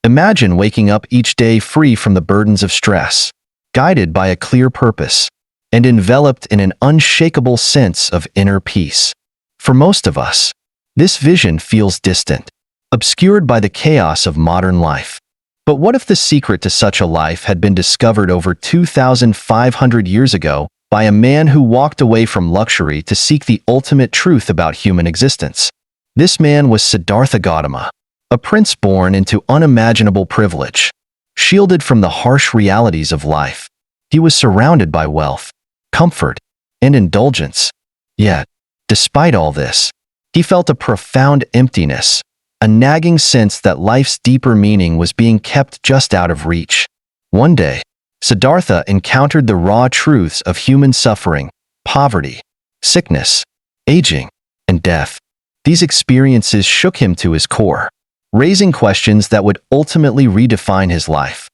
Imagine waking up each day free from the burdens of stress, guided by a clear purpose, and enveloped in an unshakable sense of inner peace. For most of us, this vision feels distant, obscured by the chaos of modern life. But what if the secret to such a life had been discovered over 2,500 years ago by a man who walked away from luxury to seek the ultimate truth about human existence? This man was Siddhartha Gautama, a prince born into unimaginable privilege. Shielded from the harsh realities of life, he was surrounded by wealth, comfort, and indulgence. Yet, despite all this, he felt a profound emptiness, a nagging sense that life's deeper meaning was being kept just out of reach. One day, Siddhartha encountered the raw truths of human suffering, poverty, sickness, aging, and death. These experiences shook him to his core, raising questions that would ultimately redefine his life.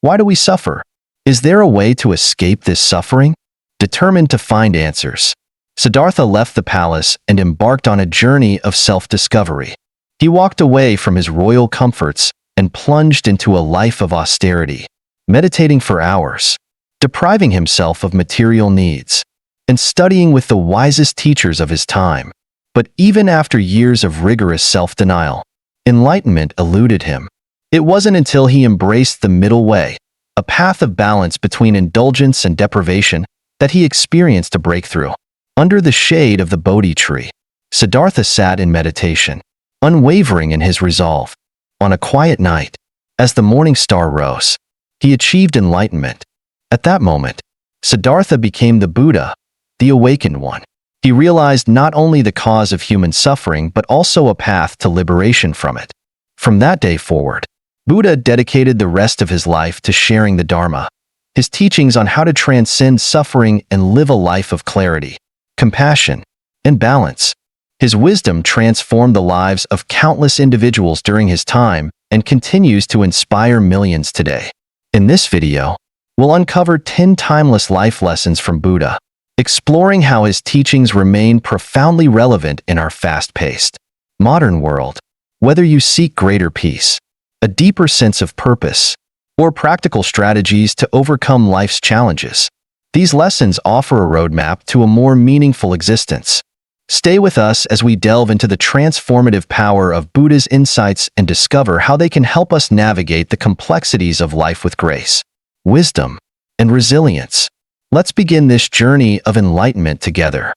Why do we suffer? Is there a way to escape this suffering? Determined to find answers, Siddhartha left the palace and embarked on a journey of self-discovery. He walked away from his royal comforts and plunged into a life of austerity, meditating for hours, depriving himself of material needs, and studying with the wisest teachers of his time. But even after years of rigorous self-denial, enlightenment eluded him. It wasn't until he embraced the middle way, a path of balance between indulgence and deprivation, that he experienced a breakthrough. Under the shade of the Bodhi tree, Siddhartha sat in meditation, unwavering in his resolve. On a quiet night, as the morning star rose, he achieved enlightenment. At that moment, Siddhartha became the Buddha, the awakened one. He realized not only the cause of human suffering but also a path to liberation from it. From that day forward, Buddha dedicated the rest of his life to sharing the Dharma, his teachings on how to transcend suffering and live a life of clarity, compassion, and balance. His wisdom transformed the lives of countless individuals during his time and continues to inspire millions today. In this video, we'll uncover 10 timeless life lessons from Buddha, exploring how his teachings remain profoundly relevant in our fast-paced, modern world. Whether you seek greater peace, a deeper sense of purpose, or practical strategies to overcome life's challenges, these lessons offer a roadmap to a more meaningful existence. Stay with us as we delve into the transformative power of Buddha's insights and discover how they can help us navigate the complexities of life with grace, wisdom, and resilience. Let's begin this journey of enlightenment together.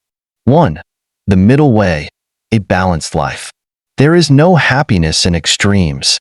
1. The middle way, a balanced life. There is no happiness in extremes.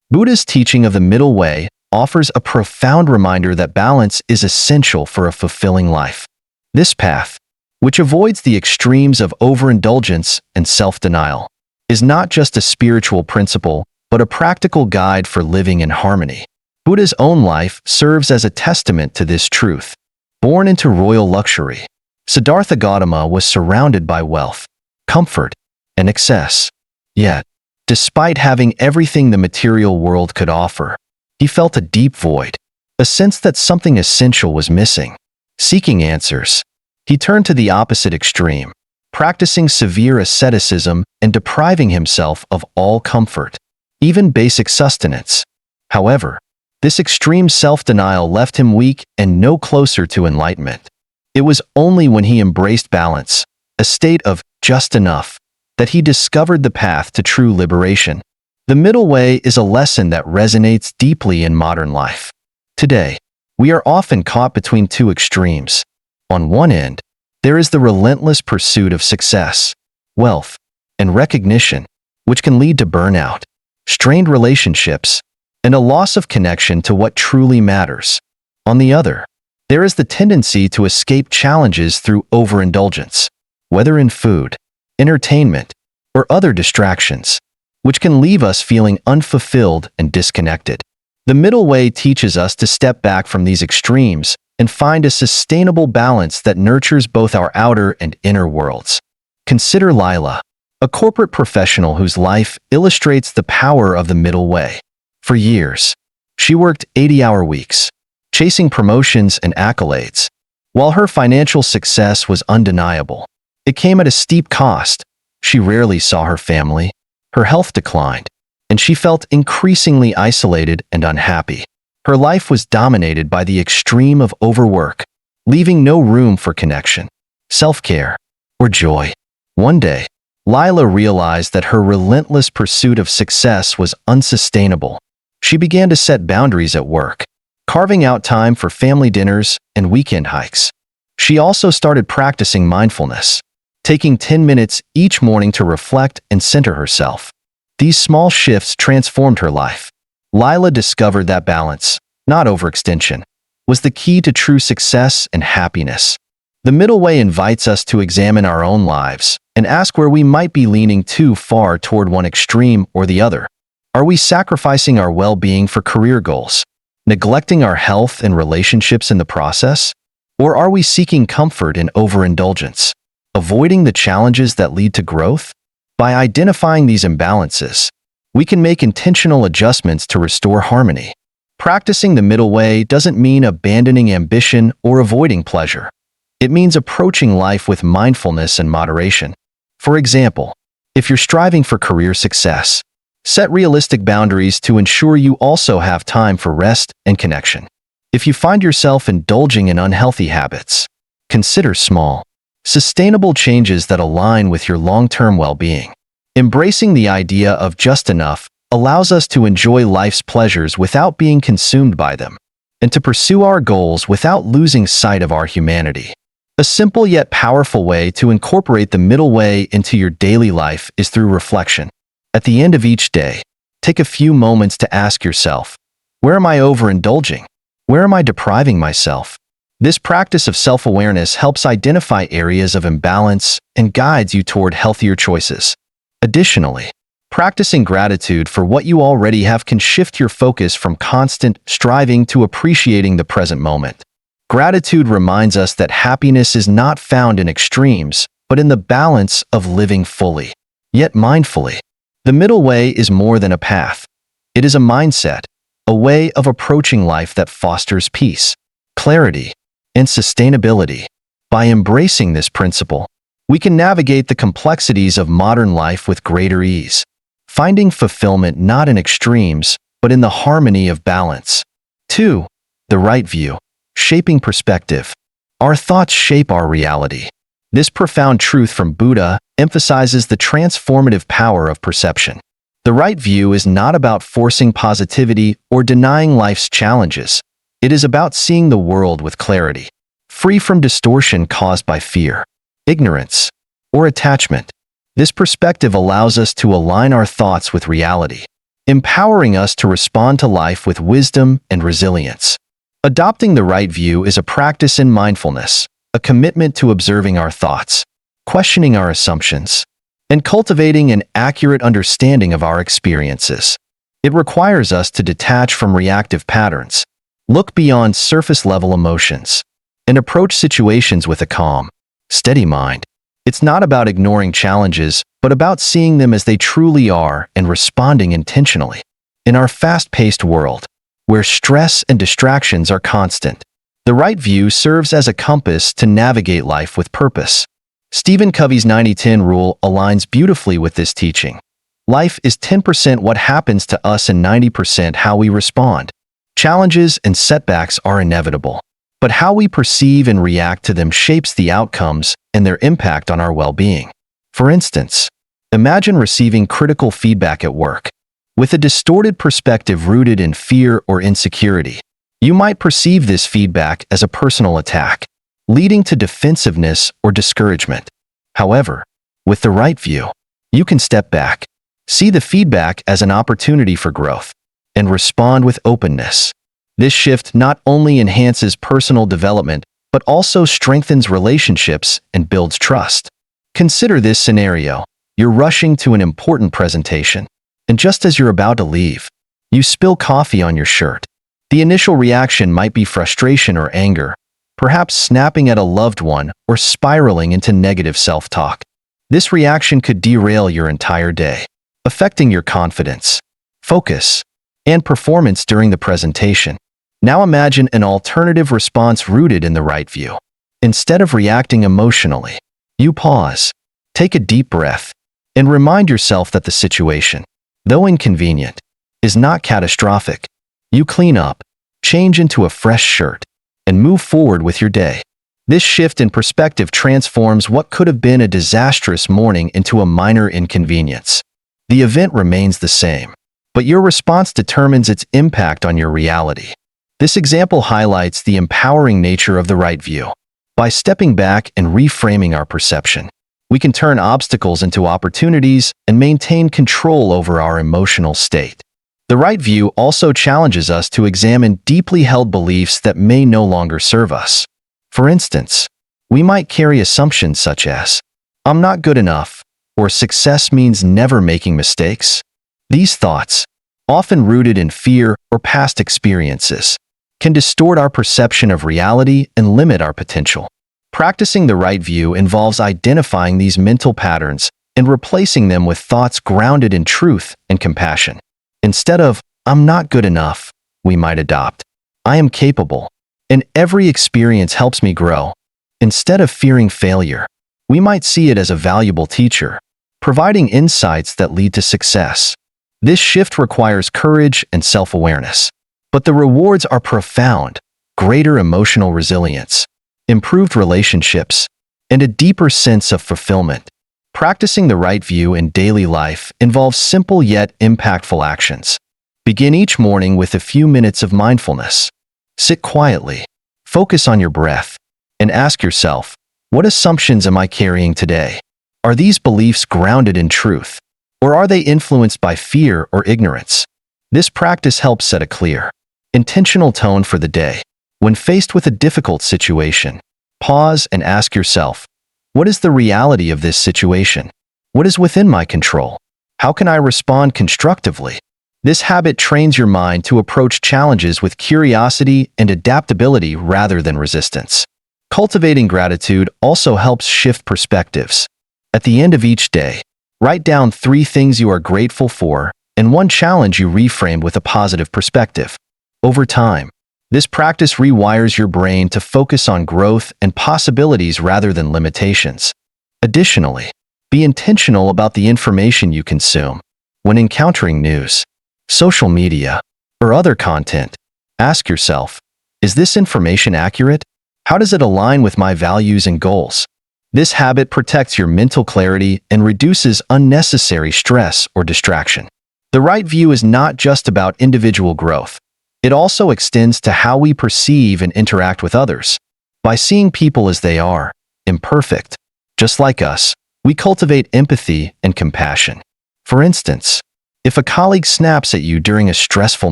Buddha's teaching of the middle way offers a profound reminder that balance is essential for a fulfilling life. This path, which avoids the extremes of overindulgence and self-denial, is not just a spiritual principle, but a practical guide for living in harmony. Buddha's own life serves as a testament to this truth. Born into royal luxury, Siddhartha Gautama was surrounded by wealth, comfort, and excess. Yet, despite having everything the material world could offer, he felt a deep void, a sense that something essential was missing. Seeking answers, he turned to the opposite extreme, practicing severe asceticism and depriving himself of all comfort, even basic sustenance. However, this extreme self-denial left him weak and no closer to enlightenment. It was only when he embraced balance, a state of just enough, that he discovered the path to true liberation. The middle way is a lesson that resonates deeply in modern life. Today, we are often caught between two extremes. On one end, there is the relentless pursuit of success, wealth, and recognition, which can lead to burnout, strained relationships, and a loss of connection to what truly matters. On the other, there is the tendency to escape challenges through overindulgence, whether in food, entertainment, or other distractions, which can leave us feeling unfulfilled and disconnected. The middle way teaches us to step back from these extremes and find a sustainable balance that nurtures both our outer and inner worlds. Consider Lila, a corporate professional whose life illustrates the power of the middle way. For years, she worked 80-hour weeks, chasing promotions and accolades. While her financial success was undeniable, it came at a steep cost. She rarely saw her family, her health declined, and she felt increasingly isolated and unhappy. Her life was dominated by the extreme of overwork, leaving no room for connection, self-care, or joy. One day, Lila realized that her relentless pursuit of success was unsustainable. She began to set boundaries at work, carving out time for family dinners and weekend hikes. She also started practicing mindfulness, taking 10 minutes each morning to reflect and center herself. These small shifts transformed her life. Lila discovered that balance, not overextension, was the key to true success and happiness. The middle way invites us to examine our own lives and ask where we might be leaning too far toward one extreme or the other. Are we sacrificing our well-being for career goals, neglecting our health and relationships in the process? Or are we seeking comfort in overindulgence, avoiding the challenges that lead to growth? By identifying these imbalances, we can make intentional adjustments to restore harmony. Practicing the middle way doesn't mean abandoning ambition or avoiding pleasure. It means approaching life with mindfulness and moderation. For example, if you're striving for career success, set realistic boundaries to ensure you also have time for rest and connection. If you find yourself indulging in unhealthy habits, consider small, sustainable changes that align with your long-term well-being. Embracing the idea of just enough allows us to enjoy life's pleasures without being consumed by them, and to pursue our goals without losing sight of our humanity. A simple yet powerful way to incorporate the middle way into your daily life is through reflection. At the end of each day, take a few moments to ask yourself, where am I overindulging? Where am I depriving myself? This practice of self-awareness helps identify areas of imbalance and guides you toward healthier choices. Additionally, practicing gratitude for what you already have can shift your focus from constant striving to appreciating the present moment. Gratitude reminds us that happiness is not found in extremes, but in the balance of living fully, yet mindfully. The middle way is more than a path. It is a mindset, a way of approaching life that fosters peace, clarity, and sustainability. By embracing this principle, we can navigate the complexities of modern life with greater ease, finding fulfillment not in extremes, but in the harmony of balance. 2. The right view. Shaping perspective. Our thoughts shape our reality. This profound truth from Buddha emphasizes the transformative power of perception. The right view is not about forcing positivity or denying life's challenges. It is about seeing the world with clarity, free from distortion caused by fear, ignorance, or attachment. This perspective allows us to align our thoughts with reality, empowering us to respond to life with wisdom and resilience. Adopting the right view is a practice in mindfulness, a commitment to observing our thoughts, questioning our assumptions, and cultivating an accurate understanding of our experiences. It requires us to detach from reactive patterns, look beyond surface-level emotions, and approach situations with a calm, steady mind. It's not about ignoring challenges, but about seeing them as they truly are and responding intentionally. In our fast-paced world, where stress and distractions are constant, the right view serves as a compass to navigate life with purpose. Stephen Covey's 90-10 rule aligns beautifully with this teaching. Life is 10% what happens to us and 90% how we respond. Challenges and setbacks are inevitable, but how we perceive and react to them shapes the outcomes and their impact on our well-being. For instance, imagine receiving critical feedback at work. With a distorted perspective rooted in fear or insecurity, you might perceive this feedback as a personal attack, leading to defensiveness or discouragement. However, with the right view, you can step back, see the feedback as an opportunity for growth, and respond with openness. This shift not only enhances personal development, but also strengthens relationships and builds trust. Consider this scenario. You're rushing to an important presentation, and just as you're about to leave, you spill coffee on your shirt. The initial reaction might be frustration or anger, perhaps snapping at a loved one or spiraling into negative self-talk. This reaction could derail your entire day, affecting your confidence, focus, and performance during the presentation. Now imagine an alternative response rooted in the right view. Instead of reacting emotionally, you pause, take a deep breath, and remind yourself that the situation, though inconvenient, is not catastrophic. You clean up, change into a fresh shirt, and move forward with your day. This shift in perspective transforms what could have been a disastrous morning into a minor inconvenience. The event remains the same, but your response determines its impact on your reality. This example highlights the empowering nature of the right view. By stepping back and reframing our perception, we can turn obstacles into opportunities and maintain control over our emotional state. The right view also challenges us to examine deeply held beliefs that may no longer serve us. For instance, we might carry assumptions such as, "I'm not good enough," or "success means never making mistakes." These thoughts, often rooted in fear or past experiences, can distort our perception of reality and limit our potential. Practicing the right view involves identifying these mental patterns and replacing them with thoughts grounded in truth and compassion. Instead of, "I'm not good enough," we might adopt, "I am capable, and every experience helps me grow." Instead of fearing failure, we might see it as a valuable teacher, providing insights that lead to success. This shift requires courage and self-awareness, but the rewards are profound: greater emotional resilience, improved relationships, and a deeper sense of fulfillment. Practicing the right view in daily life involves simple yet impactful actions. Begin each morning with a few minutes of mindfulness. Sit quietly, focus on your breath, and ask yourself, what assumptions am I carrying today? Are these beliefs grounded in truth, or are they influenced by fear or ignorance? This practice helps set a clear, intentional tone for the day. When faced with a difficult situation, pause and ask yourself, what is the reality of this situation? What is within my control? How can I respond constructively? This habit trains your mind to approach challenges with curiosity and adaptability rather than resistance. Cultivating gratitude also helps shift perspectives. At the end of each day, write down 3 things you are grateful for and 1 challenge you reframe with a positive perspective. Over time, this practice rewires your brain to focus on growth and possibilities rather than limitations. Additionally, be intentional about the information you consume. When encountering news, social media, or other content, ask yourself, is this information accurate? How does it align with my values and goals? This habit protects your mental clarity and reduces unnecessary stress or distraction. The right view is not just about individual growth. It also extends to how we perceive and interact with others. By seeing people as they are, imperfect, just like us, we cultivate empathy and compassion. For instance, if a colleague snaps at you during a stressful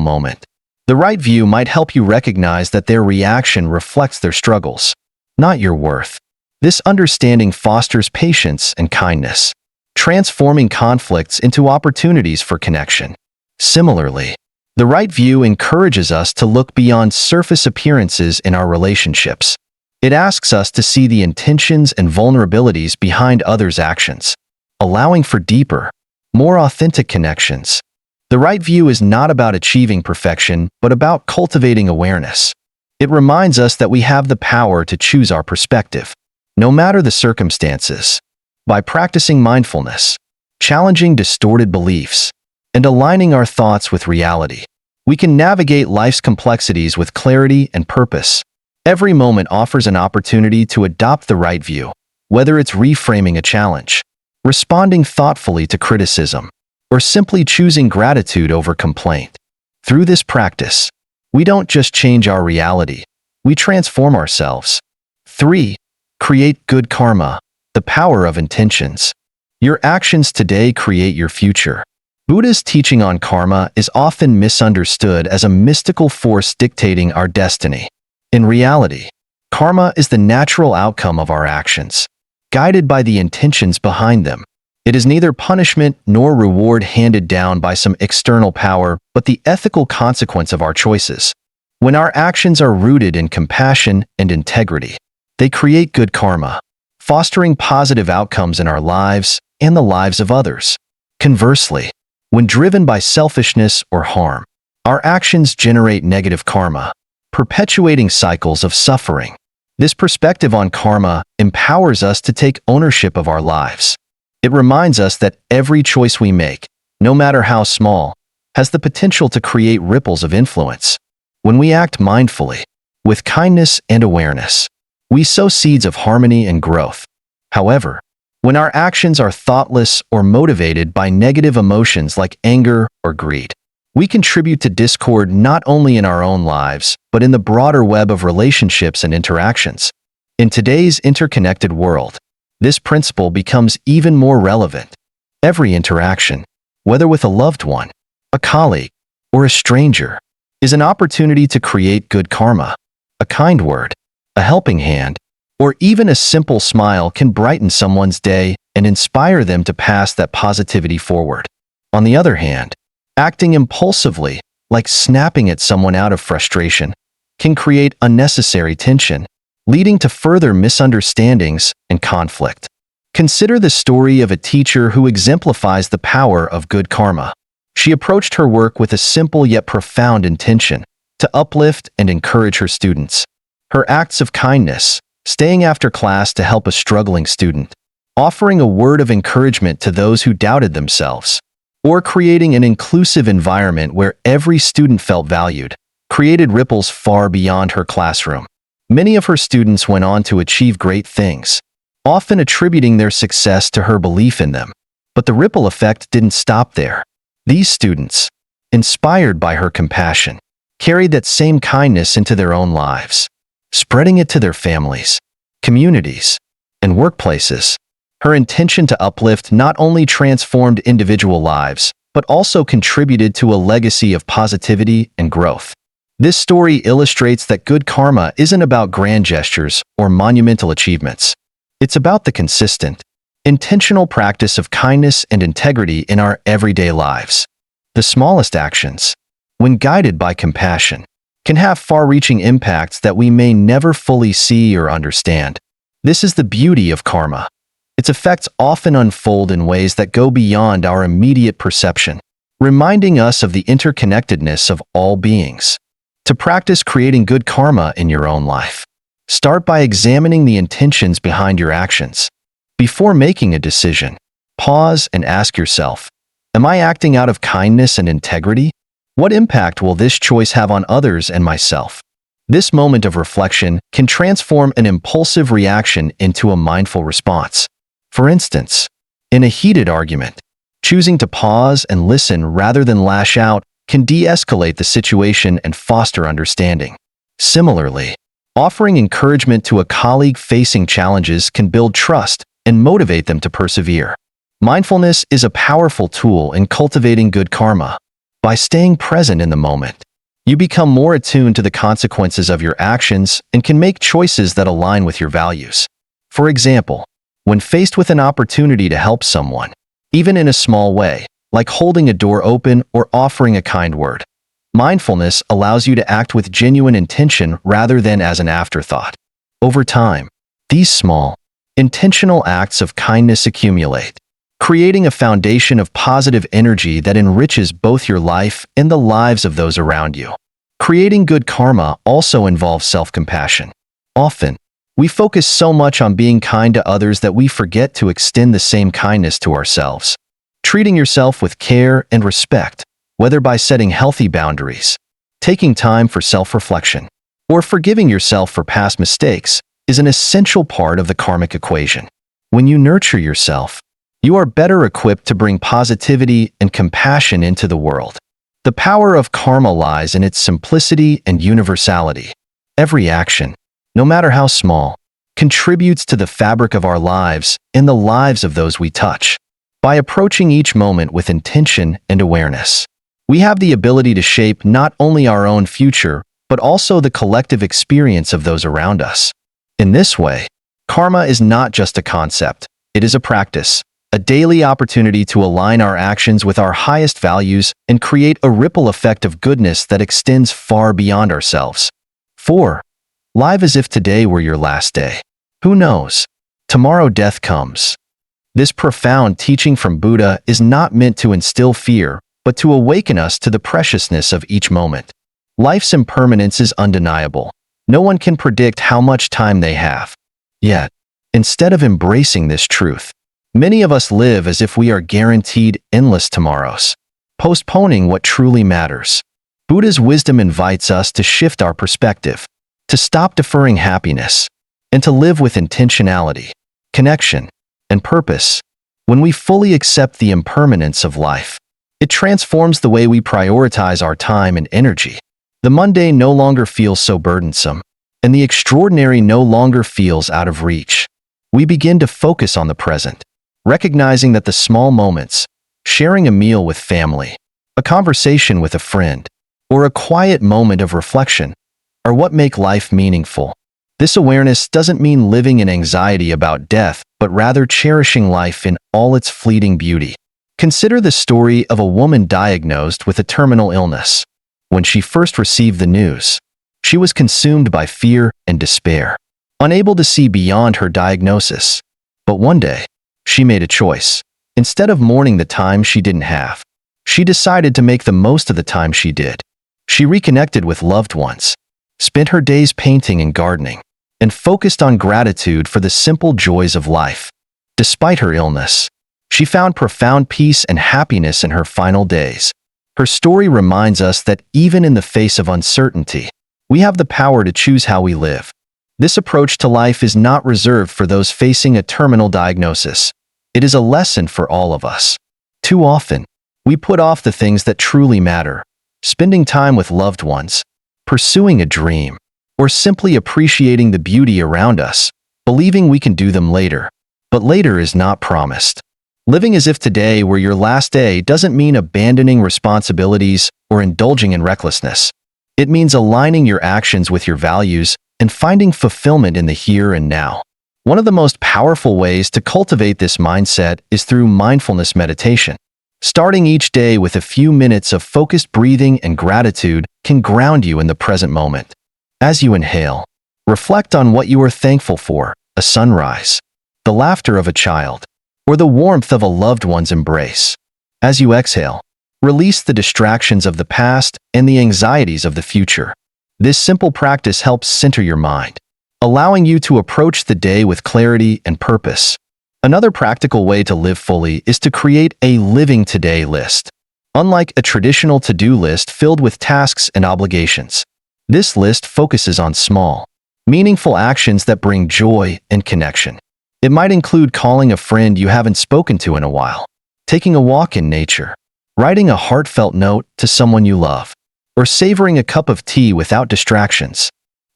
moment, the right view might help you recognize that their reaction reflects their struggles, not your worth. This understanding fosters patience and kindness, transforming conflicts into opportunities for connection. Similarly, the right view encourages us to look beyond surface appearances in our relationships. It asks us to see the intentions and vulnerabilities behind others' actions, allowing for deeper, more authentic connections. The right view is not about achieving perfection, but about cultivating awareness. It reminds us that we have the power to choose our perspective, no matter the circumstances. By practicing mindfulness, challenging distorted beliefs, and aligning our thoughts with reality, we can navigate life's complexities with clarity and purpose. Every moment offers an opportunity to adopt the right view, whether it's reframing a challenge, responding thoughtfully to criticism, or simply choosing gratitude over complaint. Through this practice, we don't just change our reality, we transform ourselves. 3. Create good karma, the power of intentions. Your actions today create your future. Buddha's teaching on karma is often misunderstood as a mystical force dictating our destiny. In reality, karma is the natural outcome of our actions, guided by the intentions behind them. It is neither punishment nor reward handed down by some external power, but the ethical consequence of our choices. When our actions are rooted in compassion and integrity, they create good karma, fostering positive outcomes in our lives and the lives of others. Conversely, when driven by selfishness or harm, our actions generate negative karma, perpetuating cycles of suffering. This perspective on karma empowers us to take ownership of our lives. It reminds us that every choice we make, no matter how small, has the potential to create ripples of influence. When we act mindfully, with kindness and awareness, we sow seeds of harmony and growth. However, when our actions are thoughtless or motivated by negative emotions like anger or greed, we contribute to discord not only in our own lives, but in the broader web of relationships and interactions. In today's interconnected world, this principle becomes even more relevant. Every interaction, whether with a loved one, a colleague, or a stranger, is an opportunity to create good karma. A kind word, a helping hand, or even a simple smile can brighten someone's day and inspire them to pass that positivity forward. On the other hand, acting impulsively, like snapping at someone out of frustration, can create unnecessary tension, leading to further misunderstandings and conflict. Consider the story of a teacher who exemplifies the power of good karma. She approached her work with a simple yet profound intention to uplift and encourage her students. Her acts of kindness, staying after class to help a struggling student, offering a word of encouragement to those who doubted themselves, or creating an inclusive environment where every student felt valued, created ripples far beyond her classroom. Many of her students went on to achieve great things, often attributing their success to her belief in them. But the ripple effect didn't stop there. These students, inspired by her compassion, carried that same kindness into their own lives, spreading it to their families, communities, and workplaces. Her intention to uplift not only transformed individual lives, but also contributed to a legacy of positivity and growth. This story illustrates that good karma isn't about grand gestures or monumental achievements. It's about the consistent, intentional practice of kindness and integrity in our everyday lives. The smallest actions, when guided by compassion, can have far-reaching impacts that we may never fully see or understand. This is the beauty of karma. Its effects often unfold in ways that go beyond our immediate perception, reminding us of the interconnectedness of all beings. To practice creating good karma in your own life, start by examining the intentions behind your actions. Before making a decision, pause and ask yourself, am I acting out of kindness and integrity? What impact will this choice have on others and myself? This moment of reflection can transform an impulsive reaction into a mindful response. For instance, in a heated argument, choosing to pause and listen rather than lash out can de-escalate the situation and foster understanding. Similarly, offering encouragement to a colleague facing challenges can build trust and motivate them to persevere. Mindfulness is a powerful tool in cultivating good karma. By staying present in the moment, you become more attuned to the consequences of your actions and can make choices that align with your values. For example, when faced with an opportunity to help someone, even in a small way, like holding a door open or offering a kind word, mindfulness allows you to act with genuine intention rather than as an afterthought. Over time, these small, intentional acts of kindness accumulate, creating a foundation of positive energy that enriches both your life and the lives of those around you. Creating good karma also involves self-compassion. Often, we focus so much on being kind to others that we forget to extend the same kindness to ourselves. Treating yourself with care and respect, whether by setting healthy boundaries, taking time for self-reflection, or forgiving yourself for past mistakes, is an essential part of the karmic equation. When you nurture yourself, you are better equipped to bring positivity and compassion into the world. The power of karma lies in its simplicity and universality. Every action, no matter how small, contributes to the fabric of our lives and the lives of those we touch. By approaching each moment with intention and awareness, we have the ability to shape not only our own future, but also the collective experience of those around us. In this way, karma is not just a concept, it is a practice, a daily opportunity to align our actions with our highest values and create a ripple effect of goodness that extends far beyond ourselves. 4. Live as if today were your last day. Who knows? Tomorrow death comes. This profound teaching from Buddha is not meant to instill fear, but to awaken us to the preciousness of each moment. Life's impermanence is undeniable. No one can predict how much time they have. Yet, instead of embracing this truth, Many of us live as if we are guaranteed endless tomorrows, postponing what truly matters. Buddha's wisdom invites us to shift our perspective, to stop deferring happiness, and to live with intentionality, connection, and purpose. When we fully accept the impermanence of life, it transforms the way we prioritize our time and energy. The mundane no longer feels so burdensome, and the extraordinary no longer feels out of reach. We begin to focus on the present, recognizing that the small moments, sharing a meal with family, a conversation with a friend, or a quiet moment of reflection, are what make life meaningful. This awareness doesn't mean living in anxiety about death, but rather cherishing life in all its fleeting beauty. Consider the story of a woman diagnosed with a terminal illness. When she first received the news, she was consumed by fear and despair, unable to see beyond her diagnosis. But one day, she made a choice. Instead of mourning the time she didn't have, she decided to make the most of the time she did. She reconnected with loved ones, spent her days painting and gardening, and focused on gratitude for the simple joys of life. Despite her illness, she found profound peace and happiness in her final days. Her story reminds us that even in the face of uncertainty, we have the power to choose how we live. This approach to life is not reserved for those facing a terminal diagnosis. It is a lesson for all of us. Too often, we put off the things that truly matter, spending time with loved ones, pursuing a dream, or simply appreciating the beauty around us, believing we can do them later. But later is not promised. Living as if today were your last day doesn't mean abandoning responsibilities or indulging in recklessness. It means aligning your actions with your values and finding fulfillment in the here and now. One of the most powerful ways to cultivate this mindset is through mindfulness meditation. Starting each day with a few minutes of focused breathing and gratitude can ground you in the present moment. As you inhale, reflect on what you are thankful for: a sunrise, the laughter of a child, or the warmth of a loved one's embrace. As you exhale, release the distractions of the past and the anxieties of the future. This simple practice helps center your mind, allowing you to approach the day with clarity and purpose. Another practical way to live fully is to create a living today list. Unlike a traditional to-do list filled with tasks and obligations, this list focuses on small, meaningful actions that bring joy and connection. It might include calling a friend you haven't spoken to in a while, taking a walk in nature, writing a heartfelt note to someone you love, or savoring a cup of tea without distractions.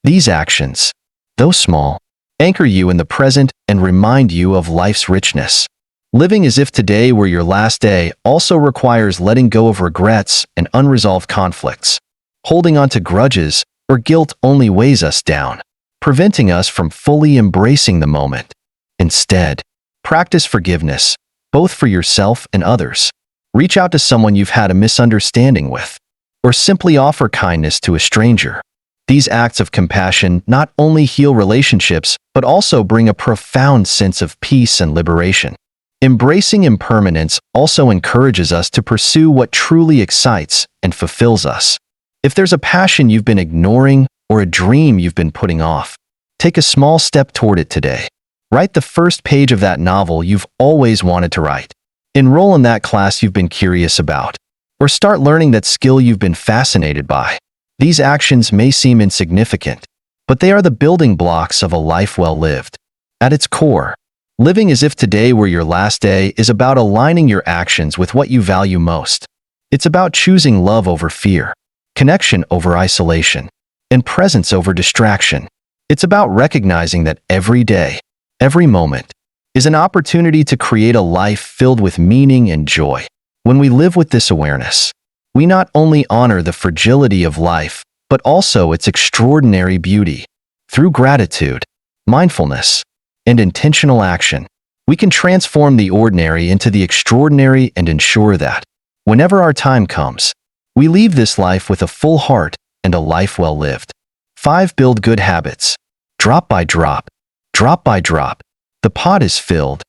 These actions, though small, anchor you in the present and remind you of life's richness. Living as if today were your last day also requires letting go of regrets and unresolved conflicts. Holding on to grudges or guilt only weighs us down, preventing us from fully embracing the moment. Instead, practice forgiveness, both for yourself and others. Reach out to someone you've had a misunderstanding with, or simply offer kindness to a stranger. These acts of compassion not only heal relationships, but also bring a profound sense of peace and liberation. Embracing impermanence also encourages us to pursue what truly excites and fulfills us. If there's a passion you've been ignoring or a dream you've been putting off, take a small step toward it today. Write the first page of that novel you've always wanted to write. Enroll in that class you've been curious about, or start learning that skill you've been fascinated by. These actions may seem insignificant, but they are the building blocks of a life well lived. At its core, living as if today were your last day is about aligning your actions with what you value most. It's about choosing love over fear, connection over isolation, and presence over distraction. It's about recognizing that every day, every moment, is an opportunity to create a life filled with meaning and joy. When we live with this awareness, we not only honor the fragility of life, but also its extraordinary beauty. Through gratitude, mindfulness, and intentional action, we can transform the ordinary into the extraordinary and ensure that, whenever our time comes, we leave this life with a full heart and a life well lived. 5. Build good habits. Drop by drop, the pot is filled.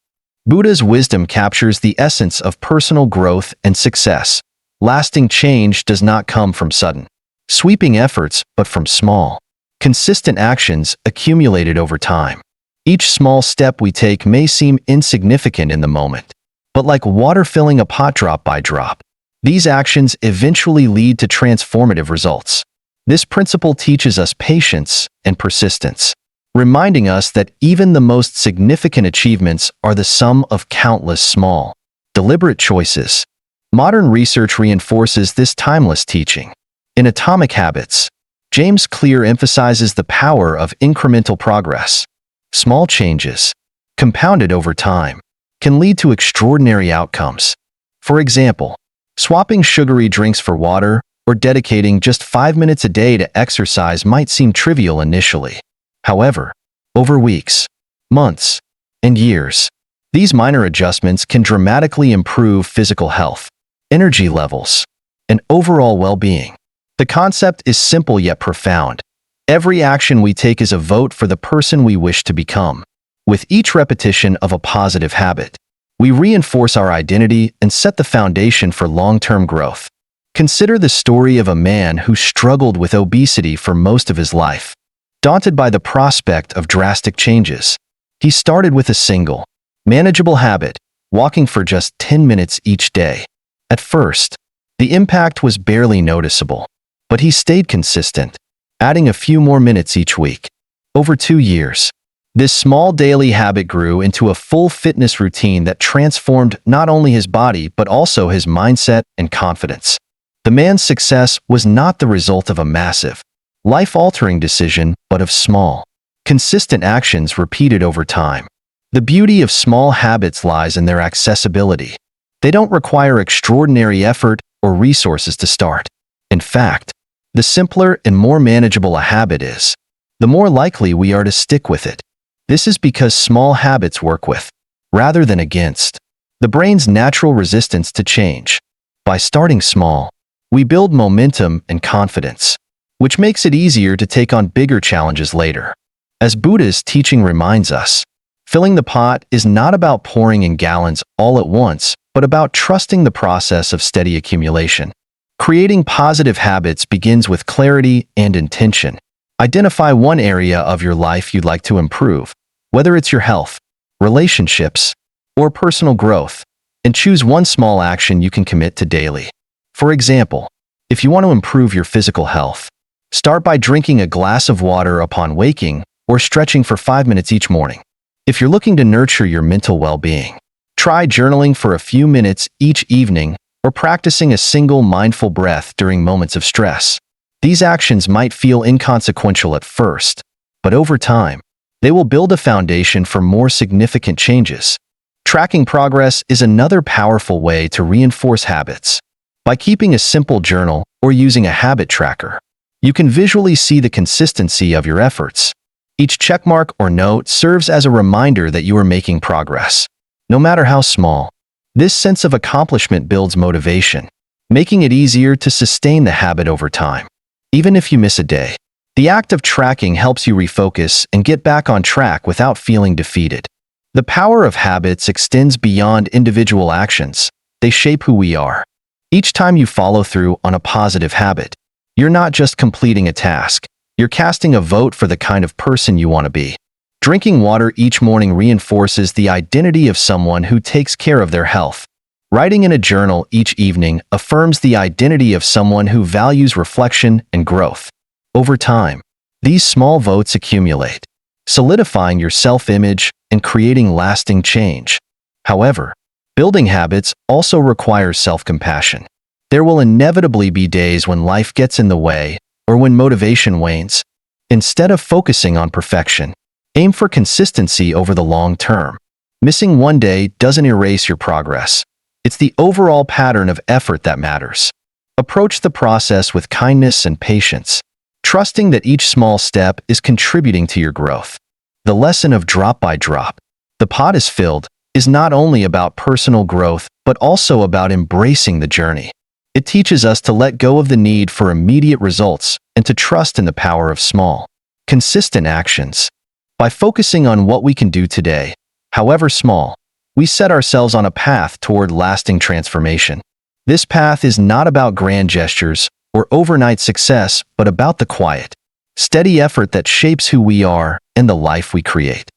Buddha's wisdom captures the essence of personal growth and success. Lasting change does not come from sudden, sweeping efforts, but from small, consistent actions accumulated over time. Each small step we take may seem insignificant in the moment, but like water filling a pot drop by drop, these actions eventually lead to transformative results. This principle teaches us patience and persistence, reminding us that even the most significant achievements are the sum of countless small, deliberate choices. Modern research reinforces this timeless teaching. In Atomic Habits, James Clear emphasizes the power of incremental progress. Small changes, compounded over time, can lead to extraordinary outcomes. For example, swapping sugary drinks for water or dedicating just 5 minutes a day to exercise might seem trivial initially. However, over weeks, months, and years, these minor adjustments can dramatically improve physical health, energy levels, and overall well-being. The concept is simple yet profound. Every action we take is a vote for the person we wish to become. With each repetition of a positive habit, we reinforce our identity and set the foundation for long-term growth. Consider the story of a man who struggled with obesity for most of his life. Daunted by the prospect of drastic changes, he started with a single, manageable habit, walking for just 10 minutes each day. At first, the impact was barely noticeable, but he stayed consistent, adding a few more minutes each week. Over 2 years, this small daily habit grew into a full fitness routine that transformed not only his body but also his mindset and confidence. The man's success was not the result of a massive, life-altering decision, but of small, consistent actions repeated over time. The beauty of small habits lies in their accessibility. They don't require extraordinary effort or resources to start. In fact, the simpler and more manageable a habit is, the more likely we are to stick with it. This is because small habits work with, rather than against, the brain's natural resistance to change. By starting small, we build momentum and confidence, which makes it easier to take on bigger challenges later. As Buddha's teaching reminds us, filling the pot is not about pouring in gallons all at once, but about trusting the process of steady accumulation. Creating positive habits begins with clarity and intention. Identify one area of your life you'd like to improve, whether it's your health, relationships, or personal growth, and choose one small action you can commit to daily. For example, if you want to improve your physical health, start by drinking a glass of water upon waking or stretching for 5 minutes each morning. If you're looking to nurture your mental well-being, try journaling for a few minutes each evening or practicing a single mindful breath during moments of stress. These actions might feel inconsequential at first, but over time, they will build a foundation for more significant changes. Tracking progress is another powerful way to reinforce habits. By keeping a simple journal or using a habit tracker, you can visually see the consistency of your efforts. Each checkmark or note serves as a reminder that you are making progress, no matter how small. This sense of accomplishment builds motivation, making it easier to sustain the habit over time. Even if you miss a day, the act of tracking helps you refocus and get back on track without feeling defeated. The power of habits extends beyond individual actions. They shape who we are. Each time you follow through on a positive habit, you're not just completing a task, you're casting a vote for the kind of person you want to be. Drinking water each morning reinforces the identity of someone who takes care of their health. Writing in a journal each evening affirms the identity of someone who values reflection and growth. Over time, these small votes accumulate, solidifying your self-image and creating lasting change. However, building habits also requires self-compassion. There will inevitably be days when life gets in the way or when motivation wanes. Instead of focusing on perfection, aim for consistency over the long term. Missing one day doesn't erase your progress. It's the overall pattern of effort that matters. Approach the process with kindness and patience, trusting that each small step is contributing to your growth. The lesson of drop by drop, the pot is filled, is not only about personal growth, but also about embracing the journey. It teaches us to let go of the need for immediate results and to trust in the power of small, consistent actions. By focusing on what we can do today, however small, we set ourselves on a path toward lasting transformation. This path is not about grand gestures or overnight success, but about the quiet, steady effort that shapes who we are and the life we create.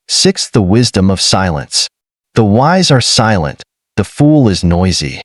Sixth, the wisdom of silence. The wise are silent, the fool is noisy.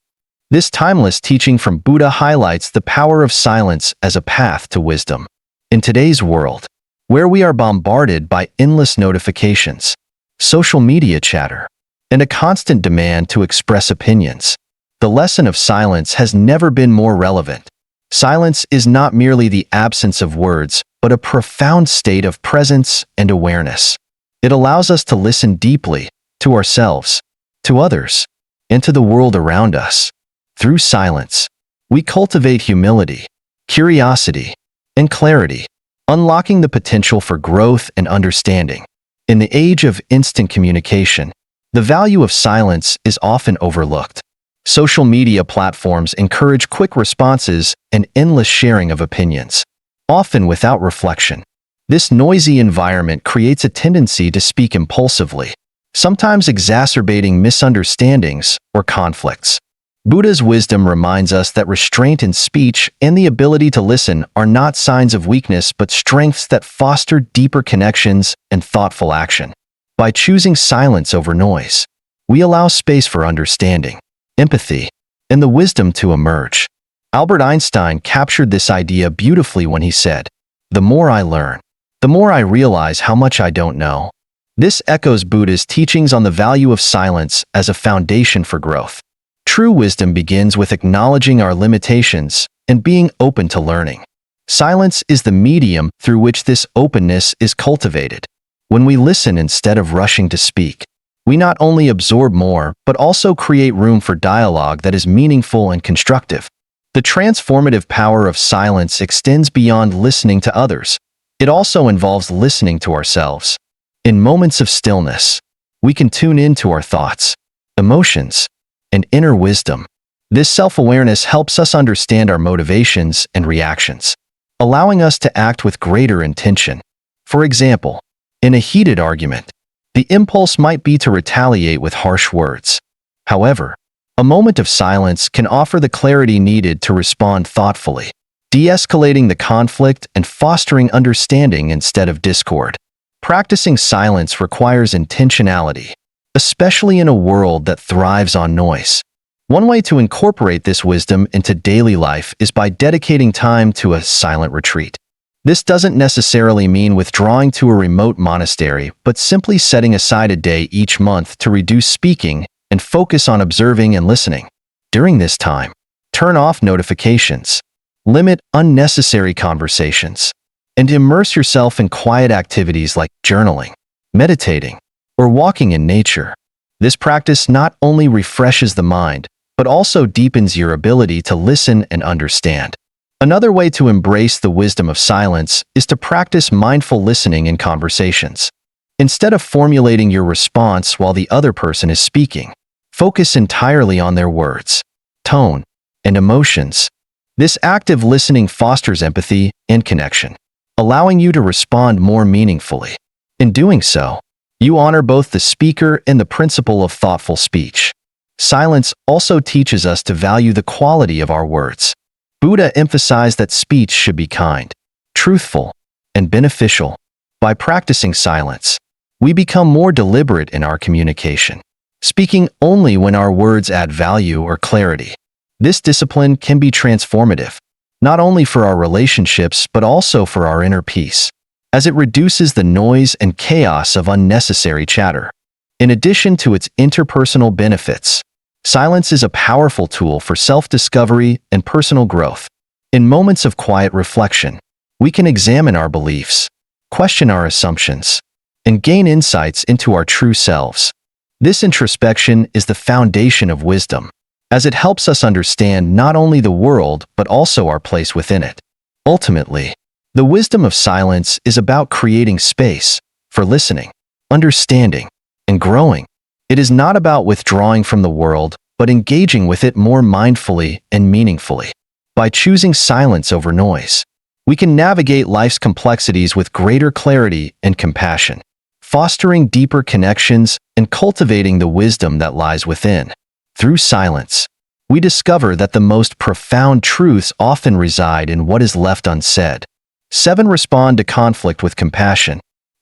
This timeless teaching from Buddha highlights the power of silence as a path to wisdom. In today's world, where we are bombarded by endless notifications, social media chatter, and a constant demand to express opinions, the lesson of silence has never been more relevant. Silence is not merely the absence of words, but a profound state of presence and awareness. It allows us to listen deeply to ourselves, to others, and to the world around us. Through silence, we cultivate humility, curiosity, and clarity, unlocking the potential for growth and understanding. In the age of instant communication, the value of silence is often overlooked. Social media platforms encourage quick responses and endless sharing of opinions, often without reflection. This noisy environment creates a tendency to speak impulsively, sometimes exacerbating misunderstandings or conflicts. Buddha's wisdom reminds us that restraint in speech and the ability to listen are not signs of weakness but strengths that foster deeper connections and thoughtful action. By choosing silence over noise, we allow space for understanding, empathy, and the wisdom to emerge. Albert Einstein captured this idea beautifully when he said, "The more I learn, the more I realize how much I don't know." This echoes Buddha's teachings on the value of silence as a foundation for growth. True wisdom begins with acknowledging our limitations and being open to learning. Silence is the medium through which this openness is cultivated. When we listen instead of rushing to speak, we not only absorb more, but also create room for dialogue that is meaningful and constructive. The transformative power of silence extends beyond listening to others. It also involves listening to ourselves. In moments of stillness, we can tune into our thoughts, emotions, and inner wisdom. This self-awareness helps us understand our motivations and reactions, allowing us to act with greater intention. For example, in a heated argument, the impulse might be to retaliate with harsh words. However, a moment of silence can offer the clarity needed to respond thoughtfully, de-escalating the conflict and fostering understanding instead of discord. Practicing silence requires intentionality, especially in a world that thrives on noise. One way to incorporate this wisdom into daily life is by dedicating time to a silent retreat. This doesn't necessarily mean withdrawing to a remote monastery, but simply setting aside a day each month to reduce speaking and focus on observing and listening. During this time, turn off notifications, limit unnecessary conversations, and immerse yourself in quiet activities like journaling, meditating, or walking in nature. This practice not only refreshes the mind, but also deepens your ability to listen and understand. Another way to embrace the wisdom of silence is to practice mindful listening in conversations. Instead of formulating your response while the other person is speaking, focus entirely on their words, tone, and emotions. This active listening fosters empathy and connection, allowing you to respond more meaningfully. In doing so, you honor both the speaker and the principle of thoughtful speech. Silence also teaches us to value the quality of our words. Buddha emphasized that speech should be kind, truthful, and beneficial. By practicing silence, we become more deliberate in our communication, speaking only when our words add value or clarity. This discipline can be transformative, not only for our relationships but also for our inner peace, as it reduces the noise and chaos of unnecessary chatter. In addition to its interpersonal benefits, silence is a powerful tool for self-discovery and personal growth. In moments of quiet reflection, we can examine our beliefs, question our assumptions, and gain insights into our true selves. This introspection is the foundation of wisdom, as it helps us understand not only the world but also our place within it. Ultimately, the wisdom of silence is about creating space for listening, understanding, and growing. It is not about withdrawing from the world, but engaging with it more mindfully and meaningfully. By choosing silence over noise, we can navigate life's complexities with greater clarity and compassion, fostering deeper connections and cultivating the wisdom that lies within. Through silence, we discover that the most profound truths often reside in what is left unsaid. 7. Respond to conflict with compassion.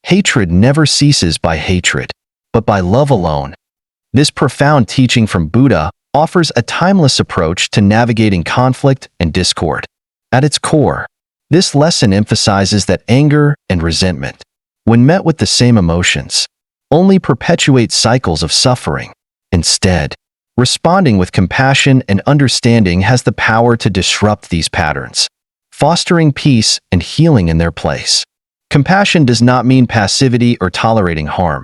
hatred never ceases by hatred, but by love alone. This profound teaching from Buddha offers a timeless approach to navigating conflict and discord. At its core, this lesson emphasizes that anger and resentment, when met with the same emotions, only perpetuate cycles of suffering. Instead, responding with compassion and understanding has the power to disrupt these patterns, fostering peace and healing in their place. Compassion does not mean passivity or tolerating harm.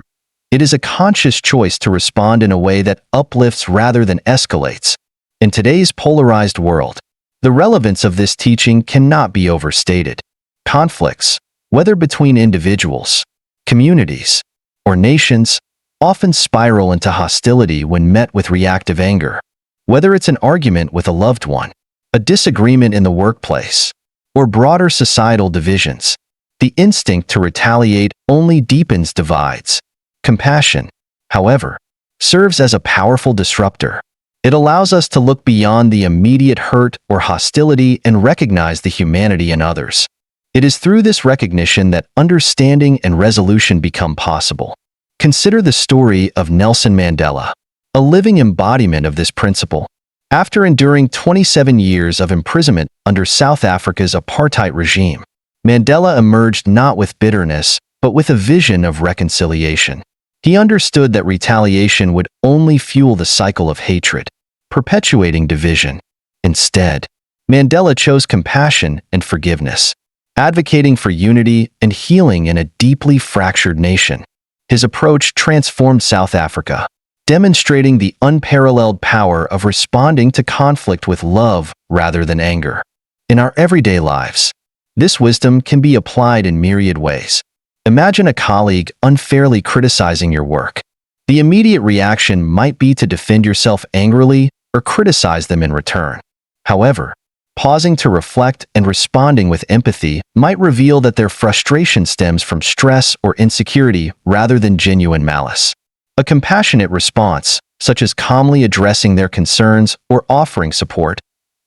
It is a conscious choice to respond in a way that uplifts rather than escalates. In today's polarized world, the relevance of this teaching cannot be overstated. Conflicts, whether between individuals, communities, or nations, often spiral into hostility when met with reactive anger. Whether it's an argument with a loved one, a disagreement in the workplace, or broader societal divisions, the instinct to retaliate only deepens divides. Compassion, however, serves as a powerful disruptor. It allows us to look beyond the immediate hurt or hostility and recognize the humanity in others. It is through this recognition that understanding and resolution become possible. Consider the story of Nelson Mandela, a living embodiment of this principle. After enduring 27 years of imprisonment under South Africa's apartheid regime, Mandela emerged not with bitterness, but with a vision of reconciliation. He understood that retaliation would only fuel the cycle of hatred, perpetuating division. Instead, Mandela chose compassion and forgiveness, advocating for unity and healing in a deeply fractured nation. His approach transformed South Africa, demonstrating the unparalleled power of responding to conflict with love rather than anger. In our everyday lives, this wisdom can be applied in myriad ways. Imagine a colleague unfairly criticizing your work. The immediate reaction might be to defend yourself angrily or criticize them in return. However, pausing to reflect and responding with empathy might reveal that their frustration stems from stress or insecurity rather than genuine malice. A compassionate response, such as calmly addressing their concerns or offering support,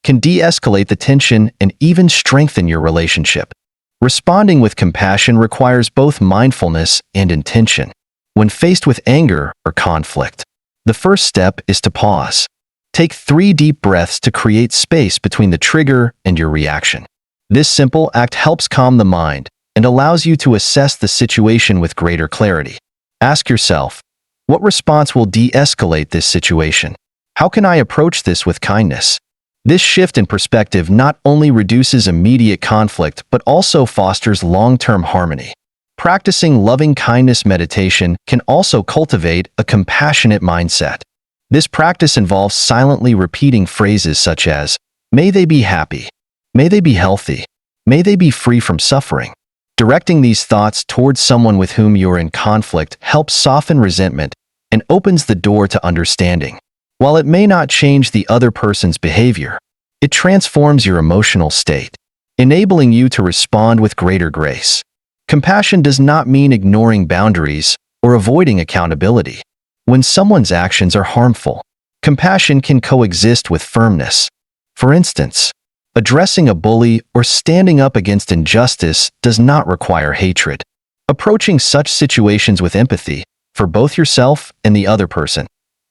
can de-escalate the tension and even strengthen your relationship. Responding with compassion requires both mindfulness and intention. When faced with anger or conflict, the first step is to pause. Take 3 deep breaths to create space between the trigger and your reaction. This simple act helps calm the mind and allows you to assess the situation with greater clarity. Ask yourself, what response will de-escalate this situation? How can I approach this with kindness? This shift in perspective not only reduces immediate conflict but also fosters long-term harmony. Practicing loving-kindness meditation can also cultivate a compassionate mindset. This practice involves silently repeating phrases such as, "May they be happy," "May they be healthy," "May they be free from suffering." Directing these thoughts towards someone with whom you're in conflict helps soften resentment and opens the door to understanding. While it may not change the other person's behavior, it transforms your emotional state, enabling you to respond with greater grace. Compassion does not mean ignoring boundaries or avoiding accountability. When someone's actions are harmful, compassion can coexist with firmness. For instance, addressing a bully or standing up against injustice does not require hatred. Approaching such situations with empathy, for both yourself and the other person,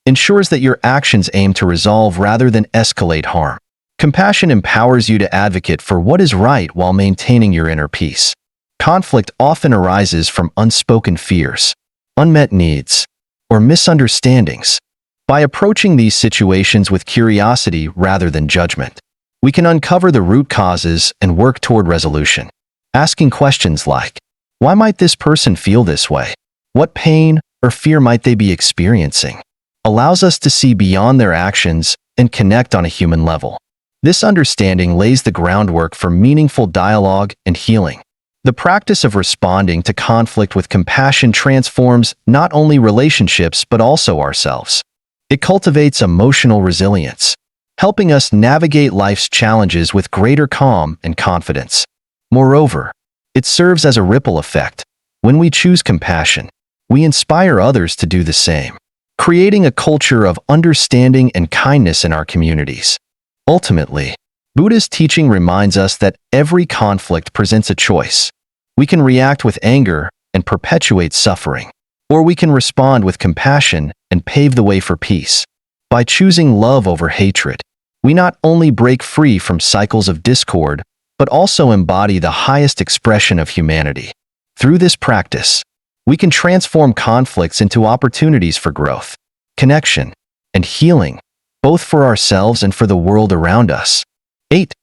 ensures that your actions aim to resolve rather than escalate harm. Compassion empowers you to advocate for what is right while maintaining your inner peace. Conflict often arises from unspoken fears, unmet needs, or misunderstandings. By approaching these situations with curiosity rather than judgment, we can uncover the root causes and work toward resolution. Asking questions like, why might this person feel this way? What pain or fear might they be experiencing? Allows us to see beyond their actions and connect on a human level. This understanding lays the groundwork for meaningful dialogue and healing. The practice of responding to conflict with compassion transforms not only relationships but also ourselves. It cultivates emotional resilience, helping us navigate life's challenges with greater calm and confidence. Moreover, it serves as a ripple effect. When we choose compassion, we inspire others to do the same, creating a culture of understanding and kindness in our communities. Ultimately, Buddha's teaching reminds us that every conflict presents a choice. We can react with anger and perpetuate suffering. Or we can respond with compassion and pave the way for peace. By choosing love over hatred, we not only break free from cycles of discord, but also embody the highest expression of humanity. Through this practice, we can transform conflicts into opportunities for growth, connection, and healing, both for ourselves and for the world around us. 8.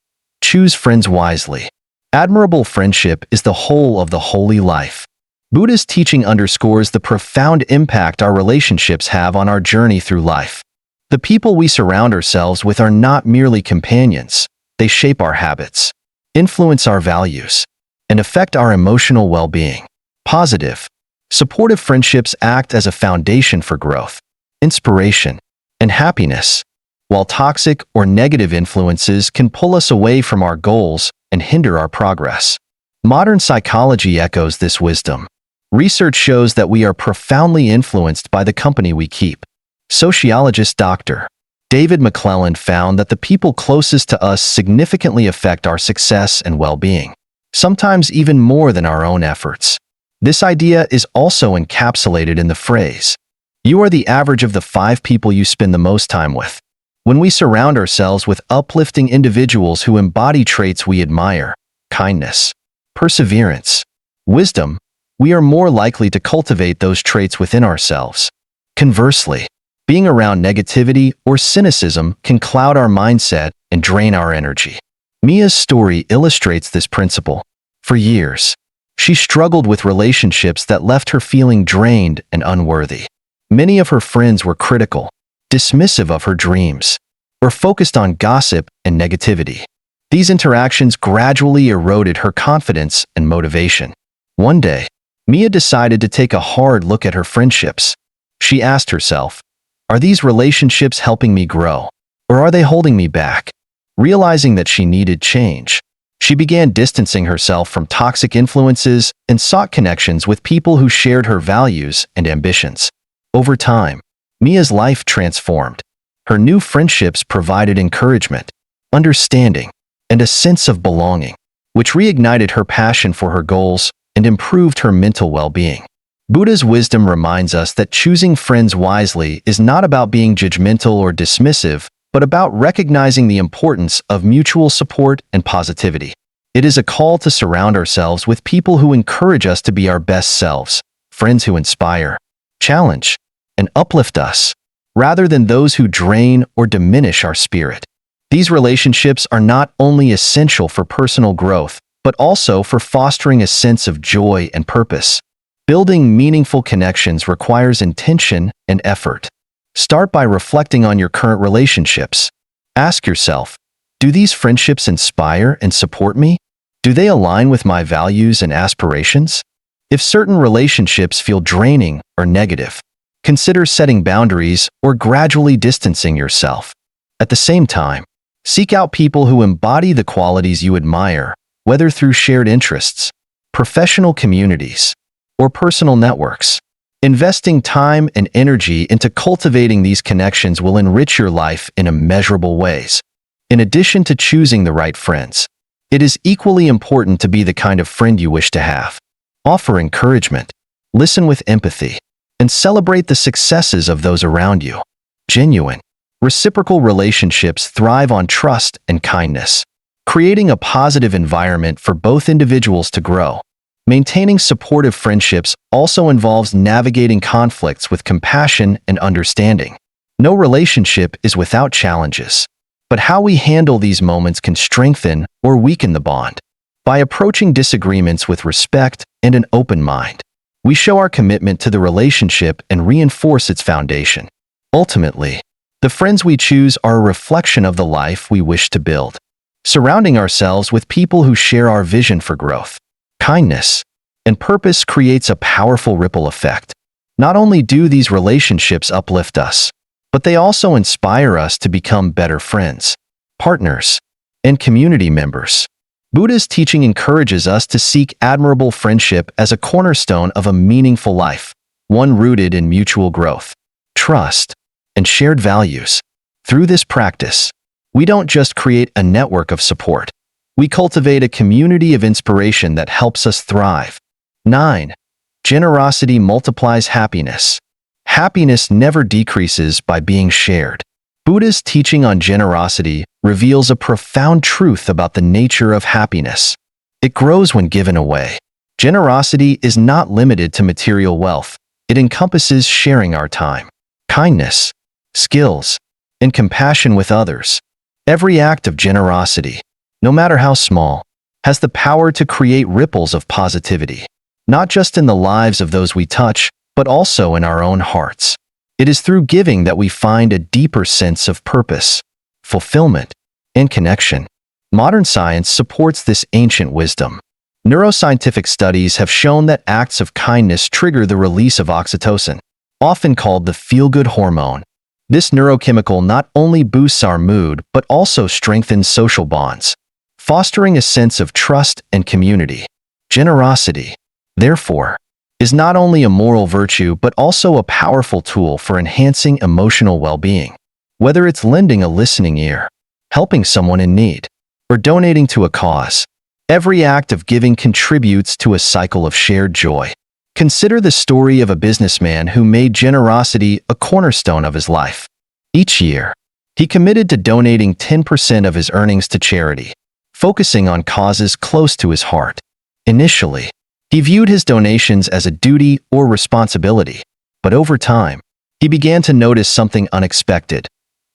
Choose friends wisely. Admirable friendship is the whole of the holy life. Buddha's teaching underscores the profound impact our relationships have on our journey through life. The people we surround ourselves with are not merely companions. They shape our habits, influence our values, and affect our emotional well-being. Positive, supportive friendships act as a foundation for growth, inspiration, and happiness, while toxic or negative influences can pull us away from our goals and hinder our progress. Modern psychology echoes this wisdom. Research shows that we are profoundly influenced by the company we keep. Sociologist Dr. David McClelland found that the people closest to us significantly affect our success and well-being, sometimes even more than our own efforts. This idea is also encapsulated in the phrase, "You are the average of the 5 people you spend the most time with." When we surround ourselves with uplifting individuals who embody traits we admire, kindness, perseverance, wisdom, we are more likely to cultivate those traits within ourselves. Conversely, being around negativity or cynicism can cloud our mindset and drain our energy. Mia's story illustrates this principle. For years, she struggled with relationships that left her feeling drained and unworthy. Many of her friends were critical, dismissive of her dreams, or focused on gossip and negativity. These interactions gradually eroded her confidence and motivation. One day, Mia decided to take a hard look at her friendships. She asked herself, "Are these relationships helping me grow, or are they holding me back?" Realizing that she needed change, she began distancing herself from toxic influences and sought connections with people who shared her values and ambitions. Over time, Mia's life transformed. Her new friendships provided encouragement, understanding, and a sense of belonging, which reignited her passion for her goals and improved her mental well-being. Buddha's wisdom reminds us that choosing friends wisely is not about being judgmental or dismissive, but about recognizing the importance of mutual support and positivity. It is a call to surround ourselves with people who encourage us to be our best selves, friends who inspire, challenge, and uplift us, rather than those who drain or diminish our spirit. These relationships are not only essential for personal growth, but also for fostering a sense of joy and purpose. Building meaningful connections requires intention and effort. Start by reflecting on your current relationships. Ask yourself, do these friendships inspire and support me? Do they align with my values and aspirations? If certain relationships feel draining or negative, consider setting boundaries or gradually distancing yourself. At the same time, seek out people who embody the qualities you admire, whether through shared interests, professional communities, or personal networks. Investing time and energy into cultivating these connections will enrich your life in immeasurable ways. In addition to choosing the right friends, it is equally important to be the kind of friend you wish to have. Offer encouragement, listen with empathy, and celebrate the successes of those around you. Genuine, reciprocal relationships thrive on trust and kindness, creating a positive environment for both individuals to grow. Maintaining supportive friendships also involves navigating conflicts with compassion and understanding. No relationship is without challenges, but how we handle these moments can strengthen or weaken the bond. By approaching disagreements with respect and an open mind, we show our commitment to the relationship and reinforce its foundation. Ultimately, the friends we choose are a reflection of the life we wish to build. Surrounding ourselves with people who share our vision for growth, kindness, and purpose creates a powerful ripple effect. Not only do these relationships uplift us, but they also inspire us to become better friends, partners, and community members. Buddha's teaching encourages us to seek admirable friendship as a cornerstone of a meaningful life, one rooted in mutual growth, trust, and shared values. Through this practice, we don't just create a network of support, we cultivate a community of inspiration that helps us thrive. 9. Generosity multiplies happiness. Happiness never decreases by being shared. Buddha's teaching on generosity reveals a profound truth about the nature of happiness. It grows when given away. Generosity is not limited to material wealth. It encompasses sharing our time, kindness, skills, and compassion with others. Every act of generosity, no matter how small, has the power to create ripples of positivity, not just in the lives of those we touch, but also in our own hearts. It is through giving that we find a deeper sense of purpose, fulfillment, and connection. Modern science supports this ancient wisdom. Neuroscientific studies have shown that acts of kindness trigger the release of oxytocin, often called the feel-good hormone. This neurochemical not only boosts our mood, but also strengthens social bonds, fostering a sense of trust and community. Generosity, therefore, is not only a moral virtue but also a powerful tool for enhancing emotional well-being. Whether it's lending a listening ear, helping someone in need, or donating to a cause, every act of giving contributes to a cycle of shared joy. Consider the story of a businessman who made generosity a cornerstone of his life. Each year, he committed to donating 10% of his earnings to charity, focusing on causes close to his heart. Initially, he viewed his donations as a duty or responsibility, but over time, he began to notice something unexpected.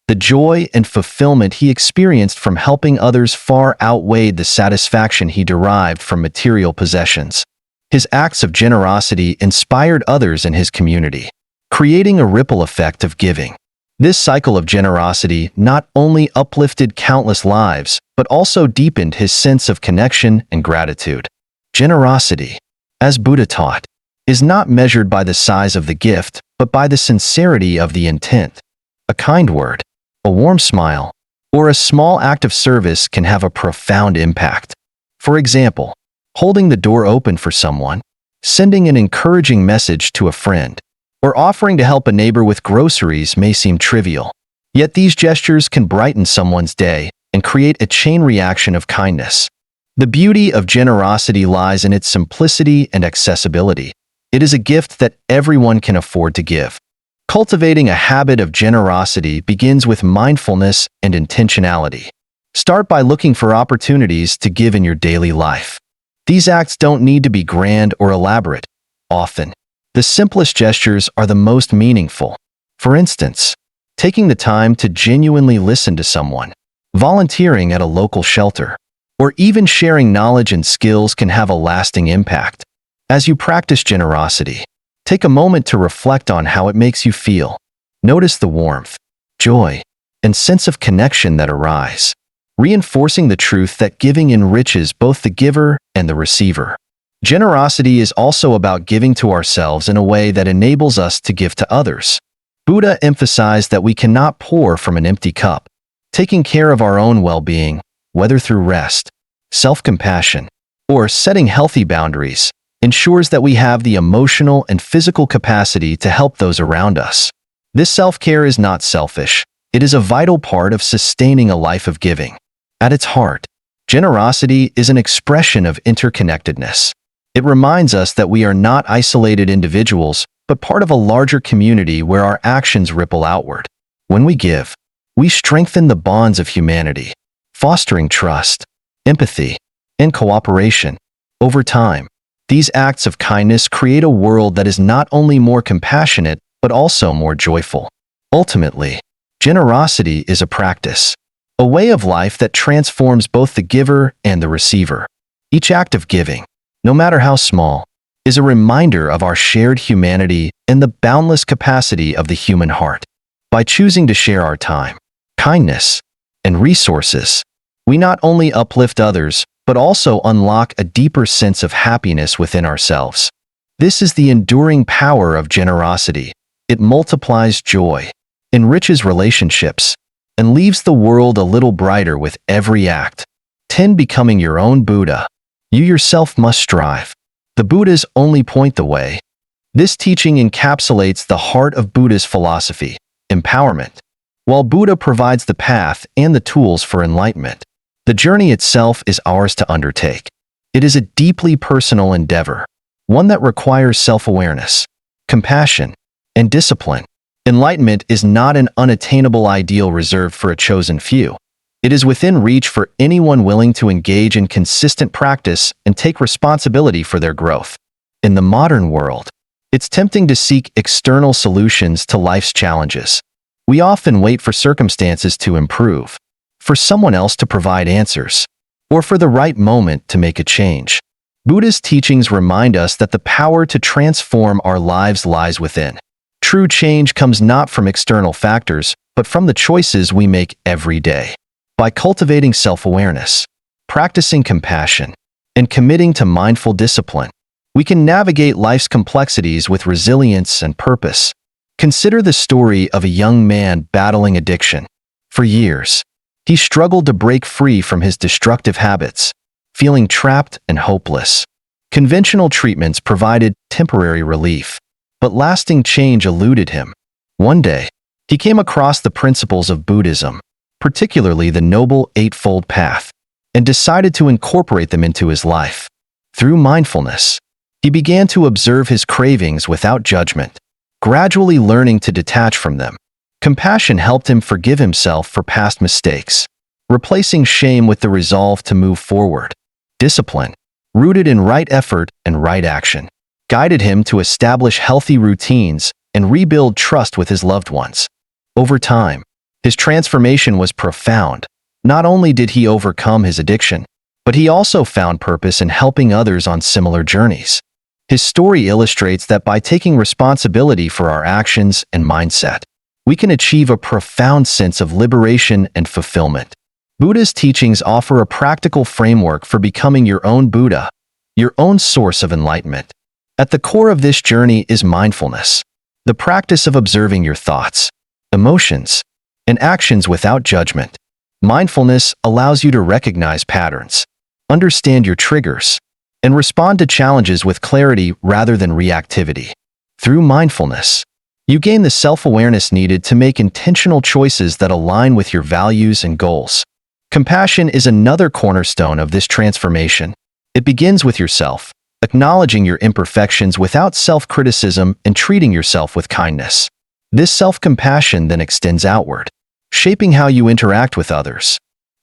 The joy and fulfillment he experienced from helping others far outweighed the satisfaction he derived from material possessions. His acts of generosity inspired others in his community, creating a ripple effect of giving. This cycle of generosity not only uplifted countless lives, but also deepened his sense of connection and gratitude. Generosity, as Buddha taught, is not measured by the size of the gift, but by the sincerity of the intent. A kind word, a warm smile, or a small act of service can have a profound impact. For example, holding the door open for someone, sending an encouraging message to a friend, or offering to help a neighbor with groceries may seem trivial. Yet these gestures can brighten someone's day and create a chain reaction of kindness. The beauty of generosity lies in its simplicity and accessibility. It is a gift that everyone can afford to give. Cultivating a habit of generosity begins with mindfulness and intentionality. Start by looking for opportunities to give in your daily life. These acts don't need to be grand or elaborate. Often, the simplest gestures are the most meaningful. For instance, taking the time to genuinely listen to someone, volunteering at a local shelter, or even sharing knowledge and skills can have a lasting impact. As you practice generosity, take a moment to reflect on how it makes you feel. Notice the warmth, joy, and sense of connection that arise, reinforcing the truth that giving enriches both the giver and the receiver. Generosity is also about giving to ourselves in a way that enables us to give to others. Buddha emphasized that we cannot pour from an empty cup. Taking care of our own well-being, whether through rest, self-compassion, or setting healthy boundaries, ensures that we have the emotional and physical capacity to help those around us. This self-care is not selfish. It is a vital part of sustaining a life of giving. At its heart, generosity is an expression of interconnectedness. It reminds us that we are not isolated individuals, but part of a larger community where our actions ripple outward. When we give, we strengthen the bonds of humanity, fostering trust, empathy, and cooperation. Over time, these acts of kindness create a world that is not only more compassionate, but also more joyful. Ultimately, generosity is a practice, a way of life that transforms both the giver and the receiver. Each act of giving, no matter how small, is a reminder of our shared humanity and the boundless capacity of the human heart. By choosing to share our time, kindness, and resources, we not only uplift others, but also unlock a deeper sense of happiness within ourselves. This is the enduring power of generosity. It multiplies joy, enriches relationships, and leaves the world a little brighter with every act. 10. Becoming your own Buddha. You yourself must strive. The Buddhas only point the way. This teaching encapsulates the heart of Buddha's philosophy, empowerment. While Buddha provides the path and the tools for enlightenment, the journey itself is ours to undertake. It is a deeply personal endeavor, one that requires self-awareness, compassion, and discipline. Enlightenment is not an unattainable ideal reserved for a chosen few. It is within reach for anyone willing to engage in consistent practice and take responsibility for their growth. In the modern world, it's tempting to seek external solutions to life's challenges. We often wait for circumstances to improve, for someone else to provide answers, or for the right moment to make a change. Buddha's teachings remind us that the power to transform our lives lies within. True change comes not from external factors, but from the choices we make every day. By cultivating self-awareness, practicing compassion, and committing to mindful discipline, we can navigate life's complexities with resilience and purpose. Consider the story of a young man battling addiction. For years, he struggled to break free from his destructive habits, feeling trapped and hopeless. Conventional treatments provided temporary relief, but lasting change eluded him. One day, he came across the principles of Buddhism, particularly the Noble Eightfold Path, and decided to incorporate them into his life. Through mindfulness, he began to observe his cravings without judgment, gradually learning to detach from them. Compassion helped him forgive himself for past mistakes, replacing shame with the resolve to move forward. Discipline, rooted in right effort and right action, guided him to establish healthy routines and rebuild trust with his loved ones. Over time, his transformation was profound. Not only did he overcome his addiction, but he also found purpose in helping others on similar journeys. His story illustrates that by taking responsibility for our actions and mindset, we can achieve a profound sense of liberation and fulfillment. Buddha's teachings offer a practical framework for becoming your own Buddha, your own source of enlightenment. At the core of this journey is mindfulness, the practice of observing your thoughts, emotions, and actions without judgment. Mindfulness allows you to recognize patterns, understand your triggers, and respond to challenges with clarity rather than reactivity. Through mindfulness, you gain the self-awareness needed to make intentional choices that align with your values and goals. Compassion is another cornerstone of this transformation. It begins with yourself, acknowledging your imperfections without self-criticism and treating yourself with kindness. This self-compassion then extends outward, shaping how you interact with others.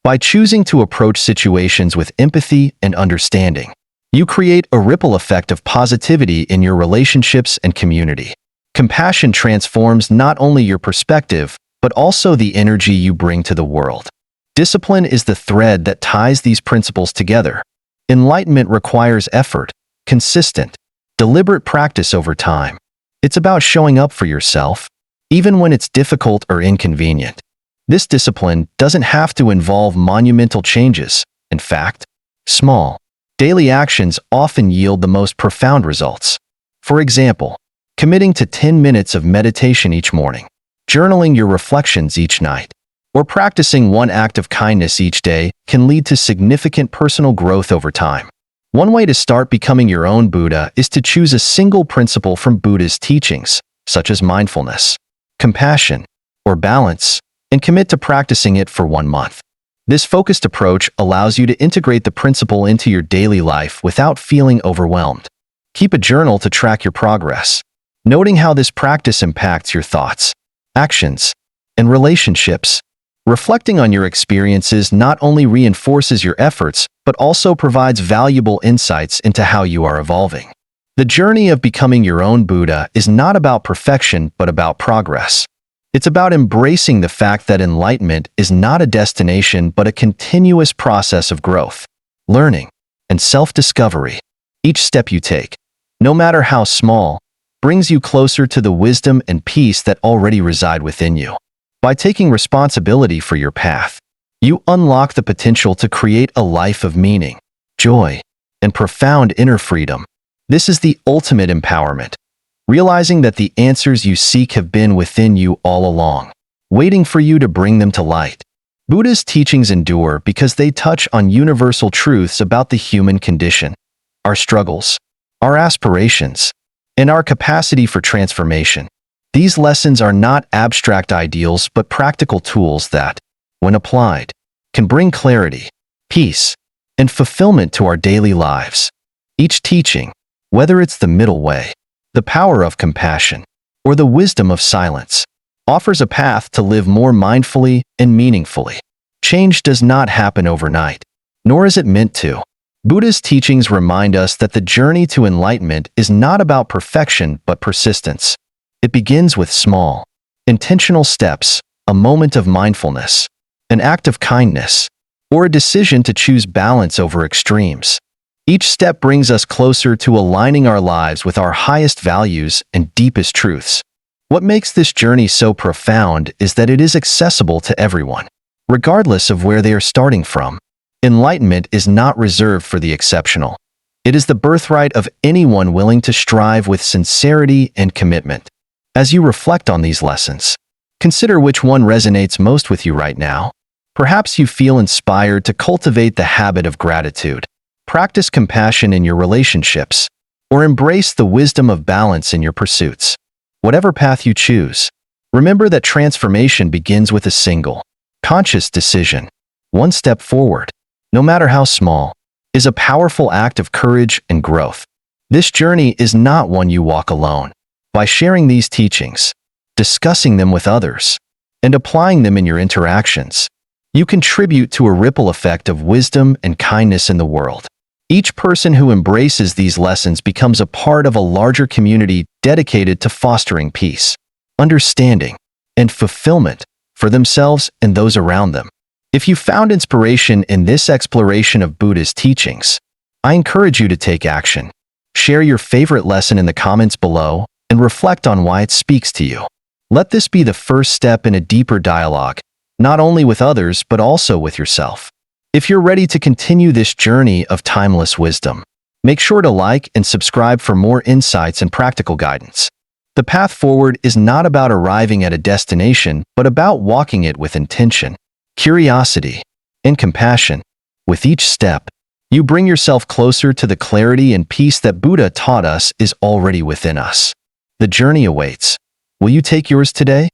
By choosing to approach situations with empathy and understanding, you create a ripple effect of positivity in your relationships and community. Compassion transforms not only your perspective, but also the energy you bring to the world. Discipline is the thread that ties these principles together. Enlightenment requires effort, consistent, deliberate practice over time. It's about showing up for yourself, even when it's difficult or inconvenient. This discipline doesn't have to involve monumental changes. In fact, small, daily actions often yield the most profound results. For example, committing to 10 minutes of meditation each morning, journaling your reflections each night, or practicing one act of kindness each day can lead to significant personal growth over time. One way to start becoming your own Buddha is to choose a single principle from Buddha's teachings, such as mindfulness, compassion, or balance, and commit to practicing it for 1 month. This focused approach allows you to integrate the principle into your daily life without feeling overwhelmed. Keep a journal to track your progress, noting how this practice impacts your thoughts, actions, and relationships. Reflecting on your experiences not only reinforces your efforts, but also provides valuable insights into how you are evolving. The journey of becoming your own Buddha is not about perfection, but about progress. It's about embracing the fact that enlightenment is not a destination, but a continuous process of growth, learning, and self-discovery. Each step you take, no matter how small, brings you closer to the wisdom and peace that already reside within you. By taking responsibility for your path, you unlock the potential to create a life of meaning, joy, and profound inner freedom. This is the ultimate empowerment, realizing that the answers you seek have been within you all along, waiting for you to bring them to light. Buddha's teachings endure because they touch on universal truths about the human condition, our struggles, our aspirations, and our capacity for transformation. These lessons are not abstract ideals but practical tools that, when applied, can bring clarity, peace, and fulfillment to our daily lives. Each teaching, Whether it's the middle way, the power of compassion, or the wisdom of silence, offers a path to live more mindfully and meaningfully. Change does not happen overnight, nor is it meant to. Buddha's teachings remind us that the journey to enlightenment is not about perfection but persistence. It begins with small, intentional steps, a moment of mindfulness, an act of kindness, or a decision to choose balance over extremes. Each step brings us closer to aligning our lives with our highest values and deepest truths. What makes this journey so profound is that it is accessible to everyone, regardless of where they are starting from. Enlightenment is not reserved for the exceptional. It is the birthright of anyone willing to strive with sincerity and commitment. As you reflect on these lessons, consider which one resonates most with you right now. Perhaps you feel inspired to cultivate the habit of gratitude, practice compassion in your relationships, or embrace the wisdom of balance in your pursuits. Whatever path you choose, remember that transformation begins with a single, conscious decision. One step forward, no matter how small, is a powerful act of courage and growth. This journey is not one you walk alone. By sharing these teachings, discussing them with others, and applying them in your interactions, you contribute to a ripple effect of wisdom and kindness in the world. Each person who embraces these lessons becomes a part of a larger community dedicated to fostering peace, understanding, and fulfillment for themselves and those around them. If you found inspiration in this exploration of Buddha's teachings, I encourage you to take action. Share your favorite lesson in the comments below and reflect on why it speaks to you. Let this be the first step in a deeper dialogue, not only with others but also with yourself. If you're ready to continue this journey of timeless wisdom, make sure to like and subscribe for more insights and practical guidance. The path forward is not about arriving at a destination, but about walking it with intention, curiosity, and compassion. With each step, you bring yourself closer to the clarity and peace that Buddha taught us is already within us. The journey awaits. Will you take yours today?